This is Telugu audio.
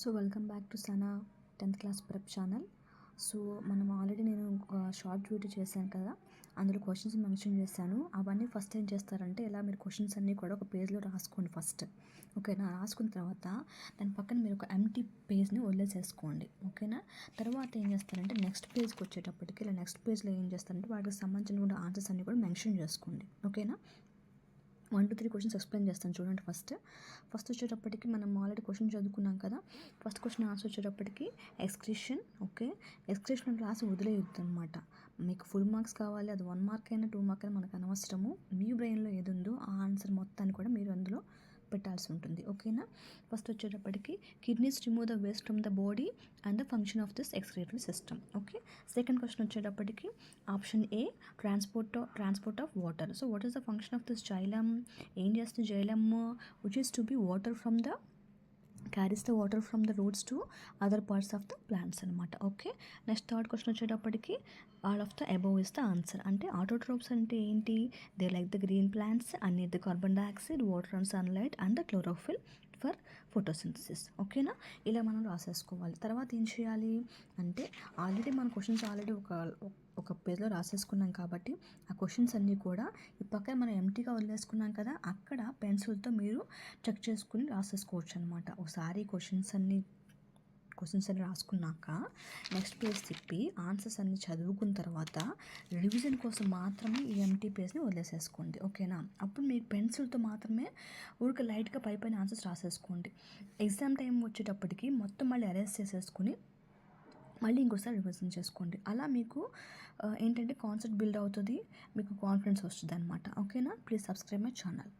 So welcome back to Sana 10th class prep channel. So మనం ఆల్రెడీ నేను ఒక షార్ట్ వీడియో చేశాను కదా, అందులో క్వశ్చన్స్ మెన్షన్ చేశాను. అవన్నీ ఫస్ట్ ఏం చేస్తారంటే, ఇలా మీరు క్వశ్చన్స్ అన్నీ కూడా ఒక పేజ్లో రాసుకోండి ఫస్ట్. ఓకేనా? రాసుకున్న తర్వాత దాని పక్కన మీరు ఒక ఎంటీ పేజ్ని వదిలేసేసుకోండి. ఓకేనా? తర్వాత ఏం చేస్తారంటే, నెక్స్ట్ పేజ్కి వచ్చేటప్పటికి ఇలా నెక్స్ట్ పేజ్లో ఏం చేస్తారంటే, వాటికి సంబంధించిన ఆన్సర్స్ అన్నీ కూడా మెన్షన్ చేసుకోండి. ఓకేనా? 1 to 3 క్వశ్చన్స్ ఎక్స్ప్లెయిన్ చేస్తాను చూడండి. ఫస్ట్ వచ్చేటప్పటికి మనం ఆల్రెడీ క్వశ్చన్ చదువుకున్నాం కదా. ఫస్ట్ క్వశ్చన్ ఆన్సర్ వచ్చేటప్పటికి ఎక్స్క్రిషన్. ఓకే, ఎక్స్క్రిషన్ రాసి వదిలేయొద్దు అనమాట. మీకు ఫుల్ మార్క్స్ కావాలి, అది 1 మార్క్ అయినా 2 మార్క్ అయినా మనకు అనవసరము. మీ బ్రెయిన్లో ఏది ఉందో ఆ ఆన్సర్ మొత్తాన్ని కూడా మీరు అందులో పెట్టాల్సి ఉంటుంది. ఓకేనా? ఫస్ట్ వచ్చేటప్పటికి kidneys remove the waste from the body and the function of this excretory system. Okay, second question వచ్చేటప్పటికి option A transport of water. So what is the function of this xylem? ఏం చేస్తుంది xylem? Which is to be water from the carries the water from the roots to other parts of the plants అనమాట. ఓకే, నెక్స్ట్ థర్డ్ క్వశ్చన్ వచ్చేటప్పటికి all of the above is the answer. అంటే ఆటోట్రోప్స్ అంటే ఏంటి? They like the green plants and need the carbon dioxide, water and sunlight and the chlorophyll for photosynthesis. ఓకేనా? ఇలా మనం రాసేసుకోవాలి. తర్వాత ఏం చేయాలి అంటే, ఆల్రెడీ మన క్వశ్చన్స్ ఆల్రెడీ ఒక పేజ్లో రాసేసుకున్నాం కాబట్టి ఆ క్వశ్చన్స్ అన్నీ కూడా ఈ పక్కన మనం ఎంటీగా వదిలేసుకున్నాం కదా, అక్కడ పెన్సిల్తో మీరు చెక్ చేసుకుని రాసేసుకోవచ్చు అనమాట. ఒకసారి క్వశ్చన్స్ అన్నీ రాసుకున్నాక నెక్స్ట్ పేజ్ తిప్పి ఆన్సర్స్ అన్నీ చదువుకున్న తర్వాత రివిజన్ కోసం మాత్రమే ఈ ఎంటీ పేజ్ని వదిలేసేసుకోండి. ఓకేనా? అప్పుడు మీరు పెన్సిల్తో మాత్రమే ఊరికి లైట్గా పైన ఆన్సర్స్ రాసేసుకోండి. ఎగ్జామ్ టైం వచ్చేటప్పటికి మొత్తం మళ్ళీ అరేంజ్ చేసేసుకుని మళ్ళీ ఇంకోసారి రివిజన్ చేసుకోండి. అలా మీకు ఏంటంటే కాన్సెప్ట్ బిల్డ్ అవుతుంది, మీకు కాన్ఫిడెన్స్ వస్తుంది అనమాట. ఓకేనా? Please subscribe my channel.